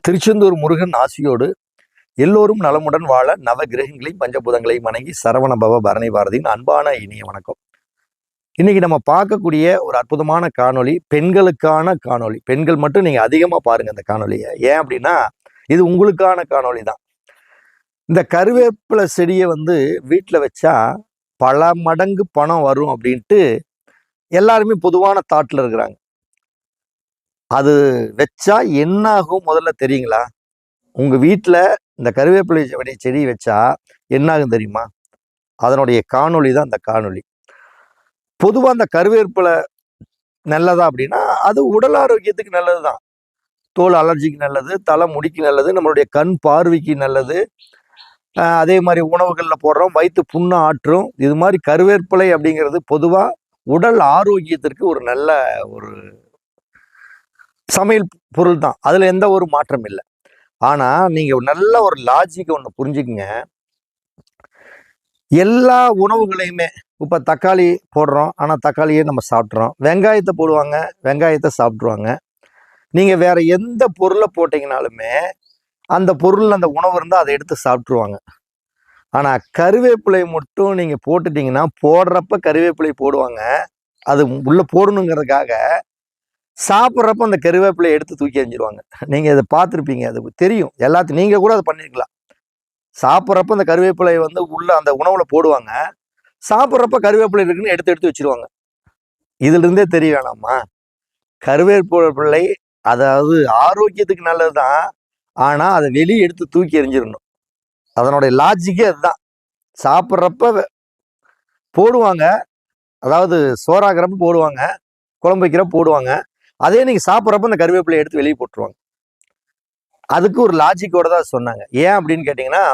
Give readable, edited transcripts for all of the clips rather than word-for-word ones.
திருச்செந்தூர் முருகன் ஆசியோடு எல்லோரும் நலமுடன் வாழ நவகிரகங்களையும் பஞ்சபூதங்களையும் வணங்கி சரவண பவ பரணி பாரதியின் அன்பான இனிய வணக்கம். இன்னைக்கு நம்ம பார்க்கக்கூடிய ஒரு அற்புதமான காணொளி பெண்களுக்கான காணொளி. பெண்கள் மட்டும் நீங்க அதிகமா பாருங்க இந்த காணொலியை. ஏன் அப்படின்னா இது உங்களுக்கான காணொளி தான். இந்த கருவேப்பிலை செடியை வீட்டில் வச்சா பல மடங்கு பணம் வரும் அப்படின்ட்டு எல்லாருமே பொதுவான தாட்டில் இருக்கிறாங்க. அது வச்சா என்ன ஆகும் முதல்ல தெரியுங்களா? உங்க வீட்டில் இந்த கருவேப்பிலை செடி வச்சா என்ன ஆகும் தெரியுமா? அதனுடைய காணொளி தான் அந்த காணொளி. பொதுவாக அந்த கருவேப்பிலை நல்லதா அப்படின்னா அது உடல் ஆரோக்கியத்துக்கு நல்லது தான். தோல் அலர்ஜிக்கு நல்லது, தலை முடிக்கு நல்லது, நம்மளுடைய கண் பார்வைக்கு நல்லது. அதே மாதிரி உணவுகளில் போடுறோம், வயிற்று புண்ணை ஆற்றும். இது மாதிரி கருவேப்பிலை அப்படிங்கிறது பொதுவாக உடல் ஆரோக்கியத்திற்கு ஒரு நல்ல ஒரு சமையல் பொருள் தான். அதுல எந்த ஒரு மாற்றம் இல்லை. ஆனா நீங்க நல்ல ஒரு லாஜிக் ஒன்று புரிஞ்சுக்குங்க. எல்லா உணவுகளையுமே இப்ப தக்காளி போடுறோம், ஆனா தக்காளியே நம்ம சாப்பிட்றோம். வெங்காயத்தை போடுவாங்க, வெங்காயத்தை சாப்பிட்ருவாங்க. நீங்க வேற எந்த பொருளை போட்டீங்கனாலுமே அந்த பொருள் அந்த உணவு இருந்தால் அதை எடுத்து சாப்பிட்ருவாங்க. ஆனா கருவேப்பிலை மட்டும் நீங்க போட்டுட்டீங்கன்னா போடுறப்ப கருவேப்பிலை போடுவாங்க. அது உள்ள போடணுங்கிறதுக்காக சாப்பிட்றப்ப அந்த கருவேப்பிலையை எடுத்து தூக்கி எறிஞ்சிருவாங்க. நீங்க இதை பார்த்துருப்பீங்க, அது தெரியும் எல்லாத்தையும். நீங்க கூட அதை பண்ணிருக்கலாம். சாப்பிட்றப்ப அந்த கருவேப்பிலையை உள்ள அந்த உணவுல போடுவாங்க. சாப்பிட்றப்ப கருவேப்பிலை இருக்குன்னு எடுத்து எடுத்து வச்சிருவாங்க. இதுல இருந்தே தெரிய வேணாமா? கருவேப்பிலை அதாவது ஆரோக்கியத்துக்கு நல்லதுதான். ஆனா அதை வெளியே எடுத்து தூக்கி எறிஞ்சிடணும். அதனுடைய லாஜிக்கே அதுதான். சாப்பிட்றப்ப போடுவாங்க, அதாவது சோறாகிறப்ப போடுவாங்க, குழம்பு வைக்கிறப்ப போடுவாங்க. அதே நீங்க சாப்பிட்றப்ப அந்த கருவேப்பிலை எடுத்து வெளியே போட்டுருவாங்க. அதுக்கு ஒரு லாஜிக்கோட தான் சொன்னாங்க. ஏன் அப்படின்னு கேட்டீங்கன்னா,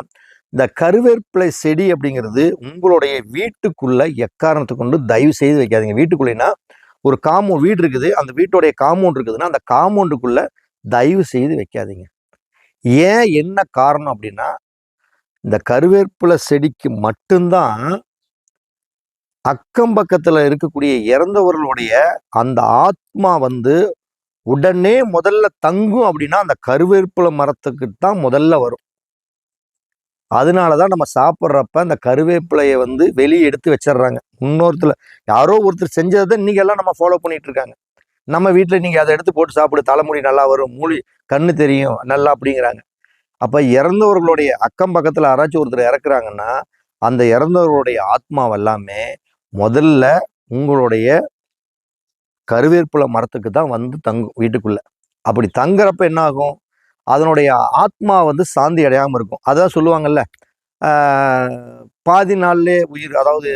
இந்த கருவேப்பிலை செடி அப்படிங்கிறது உங்களுடைய வீட்டுக்குள்ள எக்காரணத்தை கொண்டு தயவு செய்து வைக்காதீங்க. வீட்டுக்குள்ளேனா ஒரு வீடு இருக்குது, அந்த வீட்டுடைய காம்பவுண்ட் இருக்குதுன்னா அந்த காம்பவுண்டுக்குள்ள தயவு செய்து வைக்காதீங்க. ஏன் என்ன காரணம் அப்படின்னா, இந்த கருவேப்பிலை செடிக்கு மட்டும்தான் அக்கம் பக்கத்துல இருக்கக்கூடிய இறந்தவர்களுடைய அந்த ஆத்மா உடனே முதல்ல தங்கும் அப்படின்னா அந்த கருவேப்பிலை மரத்துக்கு தான் முதல்ல வரும். அதனாலதான் நம்ம சாப்பிட்றப்ப அந்த கருவேப்பிலையை வெளியே எடுத்து வச்சிடுறாங்க. முன்னோரத்துல யாரோ ஒருத்தர் செஞ்சதை இன்னைக்கு எல்லாம் நம்ம ஃபாலோ பண்ணிட்டு இருக்காங்க. நம்ம வீட்டுல நீங்க அதை எடுத்து போட்டு சாப்பிடு, தலைமுடி நல்லா வரும், மூளை கண்ணு தெரியும் நல்லா அப்படிங்கிறாங்க. அப்ப இறந்தவர்களுடைய அக்கம் பக்கத்துல யாராச்சும் ஒருத்தர் இறக்குறாங்கன்னா அந்த இறந்தவர்களுடைய ஆத்மாவெல்லாமே முதல்ல உங்களுடைய கருவேப்பிலை மரத்துக்கு தான் தங்கும் வீட்டுக்குள்ள. அப்படி தங்குறப்ப என்ன ஆகும்? அதனுடைய ஆத்மா சாந்தி அடையாம இருக்கும். அதான் சொல்லுவாங்கல்ல, பாதி நாள்லே உயிர், அதாவது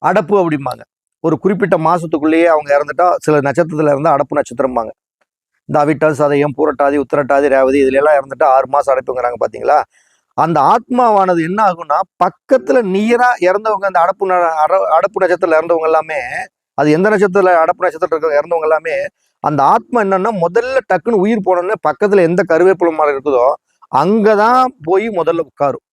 அடப்பு அப்படிம்பாங்க. ஒரு குறிப்பிட்ட மாசத்துக்குள்ளேயே அவங்க இறந்துட்டா, சில நட்சத்திரத்துல இருந்தா அடப்பு நட்சத்திரம்பாங்க. இந்த அவிட்டம், சதயம், பூரட்டாதி, உத்திரட்டாதி, ரேவதி இதுல எல்லாம் இறந்துட்டா 6 மாசம் அடைப்புங்கிறாங்க பாத்தீங்களா? அந்த ஆத்மாவானது என்ன ஆகும்னா பக்கத்துல நீரா இறந்தவங்க, அந்த அடப்பு நட்சத்திரத்துல இறந்தவங்க எல்லாமே, அது எந்த நட்சத்திரத்துல அடப்பு நட்சத்திரத்துல இருக்கிற இறந்தவங்க எல்லாமே அந்த ஆத்மா என்னன்னா முதல்ல டக்குன்னு உயிர் போனோன்னு பக்கத்துல எந்த கருவேப்பிலை மரம் இருக்குதோ அங்கதான் போய் முதல்ல உட்காரும்.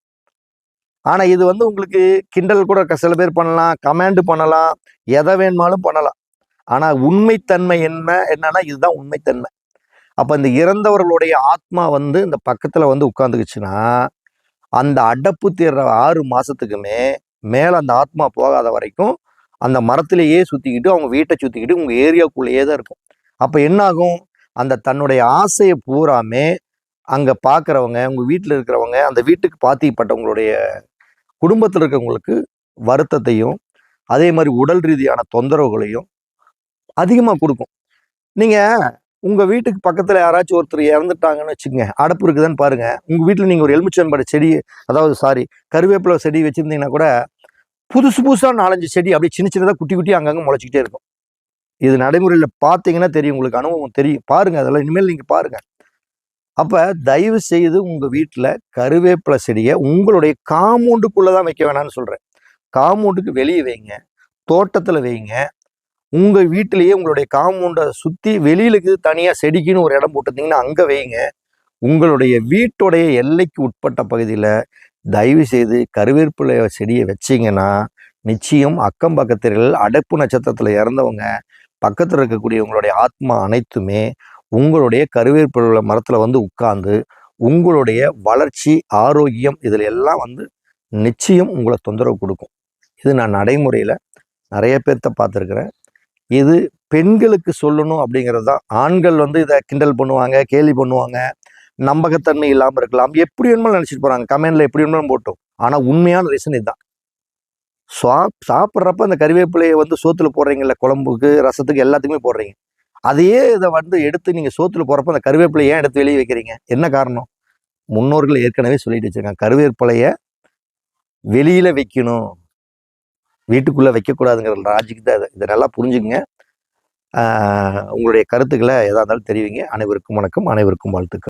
ஆனா இது உங்களுக்கு கிண்டல் கூட சில பேர் பண்ணலாம், கமெண்ட் பண்ணலாம், எதை வேணுமாலும் பண்ணலாம். ஆனா உண்மைத்தன்மை என்னன்னா இதுதான் உண்மைத்தன்மை. அப்ப இந்த இறந்தவர்களுடைய ஆத்மா இந்த பக்கத்துல உட்கார்ந்துக்குச்சுன்னா அந்த அடப்பு தீர்ற 6 மாசத்துக்குமே மேல அந்த ஆத்மா போகாத வரைக்கும் அந்த மரத்திலேயே சுத்திக்கிட்டு அவங்க வீட்டை சுத்திக்கிட்டு உங்க ஏரியாவுக்குள்ளேயே தான் இருக்கும். அப்ப என்ன ஆகும்? அந்த தன்னுடைய ஆசையை பூராமே அங்க பாக்குறவங்க, உங்க வீட்டுல இருக்கிறவங்க, அந்த வீட்டுக்கு பாத்திப்பட்டவங்களுடைய குடும்பத்தில் இருக்கிறவங்களுக்கு வருத்தத்தையும் அதே மாதிரி உடல் ரீதியான தொந்தரவுகளையும் அதிகமா கொடுக்கும். நீங்க உங்க வீட்டுக்கு பக்கத்துல யாராச்சும் ஒருத்தர் இறந்துட்டாங்கன்னு வச்சுக்கோங்க, அடப்பு இருக்குதுன்னு பாருங்க. உங்க வீட்டுல நீங்க ஒரு எலுமிச்சம்பழ செடி, அதாவது கருவேப்பிலை செடி வச்சிருந்தீங்கன்னா கூட புதுசு புதுசா 4-5 செடி அப்படியே சின்ன சின்னதா குட்டி குட்டி அங்கங்க முளைச்சிக்கிட்டே இருக்கும். இது நடைமுறையில பார்த்தீங்கன்னா தெரியும், உங்களுக்கு அனுபவம் தெரியும். பாருங்க, அதெல்லாம் இனிமேல் நீங்க பாருங்க. அப்ப தயவு செய்து உங்க வீட்டுல கருவேப்பிலை செடியை உங்களுடைய காம்பவுண்டுக்குள்ளதான் வைக்க வேணாம்னு சொல்றேன். காம்பவுண்டுக்கு வெளியே வைங்க, தோட்டத்துல வைங்க. உங்க வீட்டிலேயே உங்களுடைய காம்பவுண்டை சுத்தி வெளியிலுக்கு தனியா செடிக்குன்னு ஒரு இடம் போட்டுருந்தீங்கன்னா அங்க வைங்க. உங்களுடைய வீட்டுடைய எல்லைக்கு உட்பட்ட பகுதியில தயவு செய்து கருவேப்பிலை செடியை வச்சிங்கன்னா நிச்சயம் அக்கம் பக்கத்தில் அடப்பு நட்சத்திரத்துல இறந்தவங்க பக்கத்துல இருக்கக்கூடிய உங்களுடைய ஆத்மா அனைத்துமே உங்களுடைய கருவேப்பிலை மரத்தில் வந்து உட்கார்ந்து உங்களுடைய வளர்ச்சி, ஆரோக்கியம் இதில் எல்லாம் வந்து நிச்சயம் உங்களை தொந்தரவு கொடுக்கும். இது நான் நடைமுறையில் நிறைய பேர்த்த பார்த்துருக்குறேன். இது பெண்களுக்கு சொல்லணும் அப்படிங்கிறது தான். ஆண்கள் வந்து இதை கிண்டல் பண்ணுவாங்க, கேலி பண்ணுவாங்க, நம்பகத்தன்மை இல்லாமல் இருக்கலாம், எப்படி வேணுமாலும் நினச்சிட்டு போகிறாங்க, கமெண்டில் எப்படி வேணுமாலும் போட்டோம். ஆனால் உண்மையான ரீசன் இதுதான். சாப்பிட்றப்ப அந்த கறிவேப்பிலையை வந்து சோத்துல போடுறீங்கல்ல, குழம்புக்கு, ரசத்துக்கு, எல்லாத்துக்குமே போடுறீங்க. அதையே இதை வந்து எடுத்து நீங்கள் சோத்துல போடுறப்ப அந்த கருவேப்பிலையை ஏன் எடுத்து வெளியே வைக்கிறீங்க? என்ன காரணம்? முன்னோர்கள் ஏற்கனவே சொல்லிட்டு வச்சிருக்காங்க, கருவேப்பிலையை வெளியில் வைக்கணும், வீட்டுக்குள்ளே வைக்கக்கூடாதுங்கிற லாஜிக் தான் இதை நல்லா புரிஞ்சுக்குங்க. உங்களுடைய கருத்துக்களை எதாக இருந்தாலும் தெரிவிங்க. அனைவருக்கும் வணக்கம், அனைவருக்கும் வாழ்த்துக்கள்.